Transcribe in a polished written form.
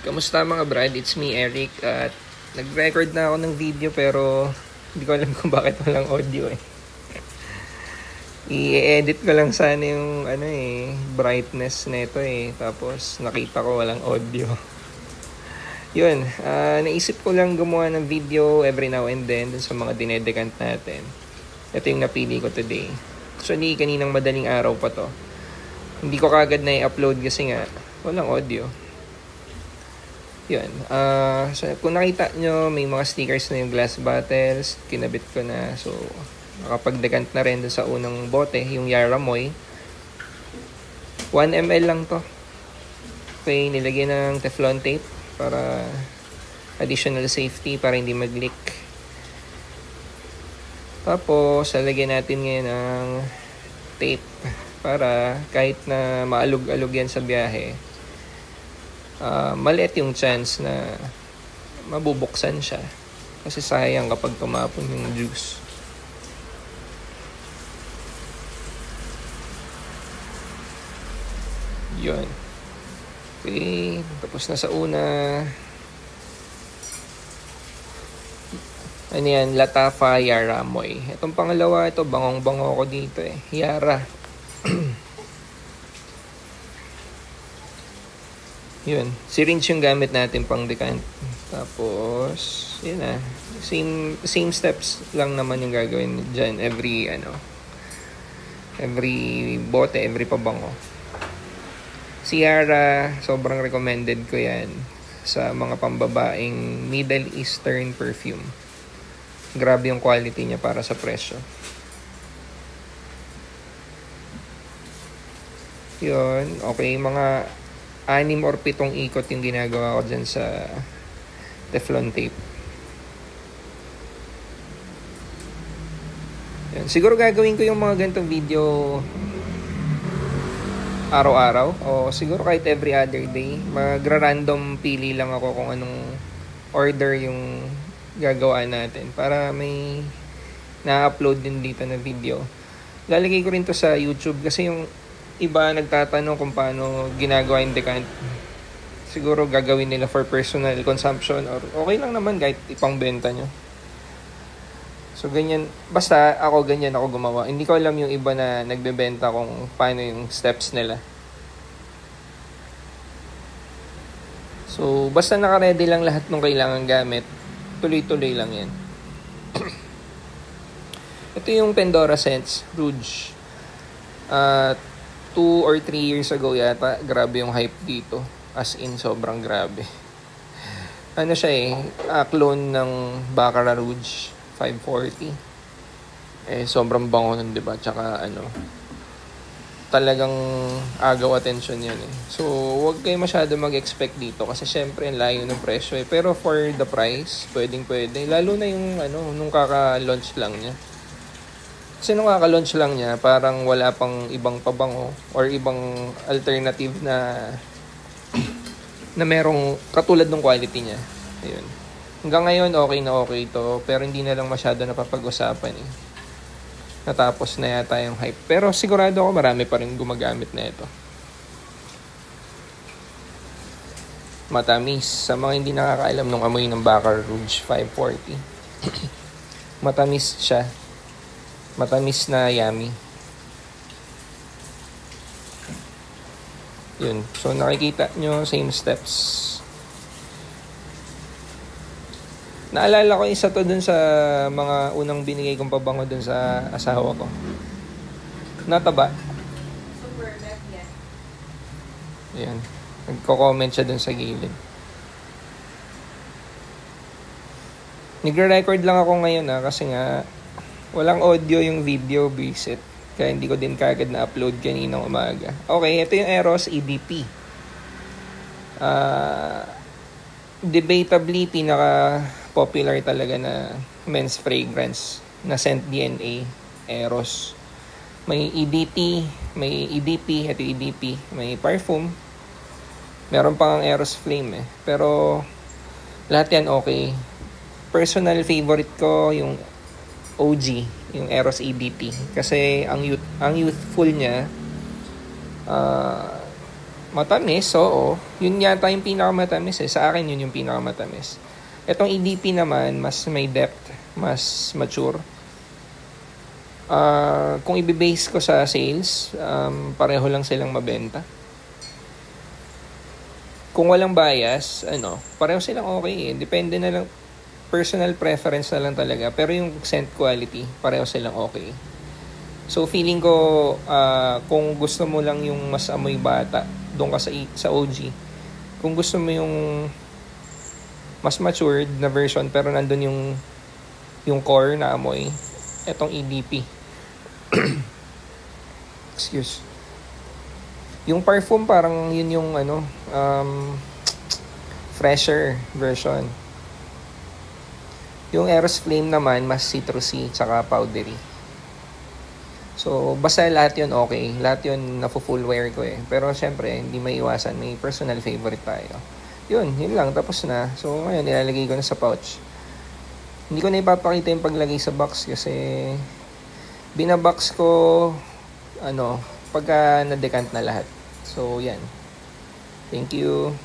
Kamusta mga brad? It's me, Eric. At nag-record na ako ng video pero hindi ko alam kung bakit walang audio eh. I-edit ko lang sana yung brightness nito eh. Tapos nakita ko walang audio. Yun, naisip ko lang gumawa ng video every now and then dun sa mga dinedekant natin. Ito yung napili ko today. Actually, kaninang madaling araw pa to. Hindi ko kagad na i-upload kasi nga walang audio. Yun. So, kung nakita nyo, may mga stickers na yung glass bottles. Kinabit ko na. So, nakapag-decant na rin sa unang bote, yung Yaramoy. 1 ml lang to. Okay, nilagyan ng Teflon tape para additional safety, para hindi mag-leak. Tapos, lalagyan natin ngayon ng tape para kahit na maalog-alog yan sa biyahe, maliit yung chance na mabubuksan siya. Kasi sayang kapag tumapon yung juice. Yun. Okay. Tapos na sa una. Ano yan? Latafa Yaramoy. Itong pangalawa, ito bangong-bango ko dito eh. Yara. Yun. Syringe yung gamit natin pang decant. Tapos, yun na. Same steps lang naman yung gagawin dyan. Every bote, every pabango. Si Yara, sobrang recommended ko yan sa mga pambabaeng Middle Eastern perfume. Grabe yung quality niya para sa presyo. Yun. Okay, mga 6 or 7 ikot yung ginagawa ko dyan sa Teflon tape. Yan. Siguro gagawin ko yung mga ganitong video araw-araw o siguro kahit every other day. Magra-random pili lang ako kung anong order yung gagawa natin para may na-upload din dito na video. Lalagay ko rin to sa YouTube kasi yung iba nagtatanong kung paano ginagawa yung decant. Siguro gagawin nila for personal consumption or okay lang naman kahit ipang benta nyo. So ganyan, basta ganyan ako gumawa. Hindi ko alam yung iba na nagbebenta kung paano yung steps nila. So basta naka-ready lang lahat ng kailangan gamit, tuloy-tuloy lang yan. Ito yung Pandora Scents Rouge. 2 or 3 years ago yata, grabe yung hype dito. As in, sobrang grabe. Ano siya clone ng Baccarat Rouge 540. Sobrang bango nun, diba? Tsaka talagang agaw attention yan So, wag kayo masyado mag-expect dito kasi syempre, ang layo ng presyo Pero for the price, pwedeng-pwede. Lalo na yung nung kaka-launch lang niya. Kasi nung kaka-launch lang niya, parang wala pang ibang pabango or ibang alternative na merong katulad ng quality niya. Ayun. Hanggang ngayon, okay to. Pero hindi na lang masyado napapag-usapan Natapos na yata yung hype. Pero sigurado ako marami pa rin gumagamit na ito. Matamis. Sa mga hindi nakakaalam ng amoy ng Baccarat Rouge 540. Matamis siya. Matamis na yummy. Yun. So, nakikita nyo, same steps. Naalala ko isa to dun sa mga unang binigay kong pabango dun sa asawa ko. Nataba. Super left yan. Yan. Nagko-comment siya dun sa gilid. Nagre-record lang ako ngayon kasi nga walang audio yung video, visit. Kaya hindi ko din kagad na-upload kaninang umaga. Okay, ito yung Eros EDP. Debatably, pinaka-popular talaga na men's fragrance na scent DNA, Eros. May EDT, may EDP, ito EDP, may parfum. Meron pang Eros Flame Pero, lahat yan okay. Personal favorite ko yung OG, yung Eros EDP kasi ang youthful niya, Matamis, oo. Yun yata yung pinakamatamis eh. Sa akin yun yung pinakamatamis. Etong EDP naman, mas may depth, mas mature. Kung i-base ko sa sales, pareho lang silang mabenta. Kung walang bias, pareho silang okay eh. Depende na lang, personal preference na lang talaga. Pero yung scent quality, pareho silang okay. So feeling ko, kung gusto mo lang yung mas amoy bata, doon ka sa OG. Kung gusto mo yung mas matured na version pero nandun yung core na amoy, etong EDP. Excuse. Yung perfume parang yun yung fresher version. Yung Eros Flame naman mas citrusy tsaka powdery. So, basta lahat yun okay. Lahat yun na-full wear ko eh. Pero syempre, hindi maiwasan. May personal favorite tayo. Yun lang. Tapos na. So, ngayon, nilalagay ko na sa pouch. Hindi ko na ipapakita yung paglagay sa box kasi binabox ko, pagka na-decant na lahat. So, yan. Thank you.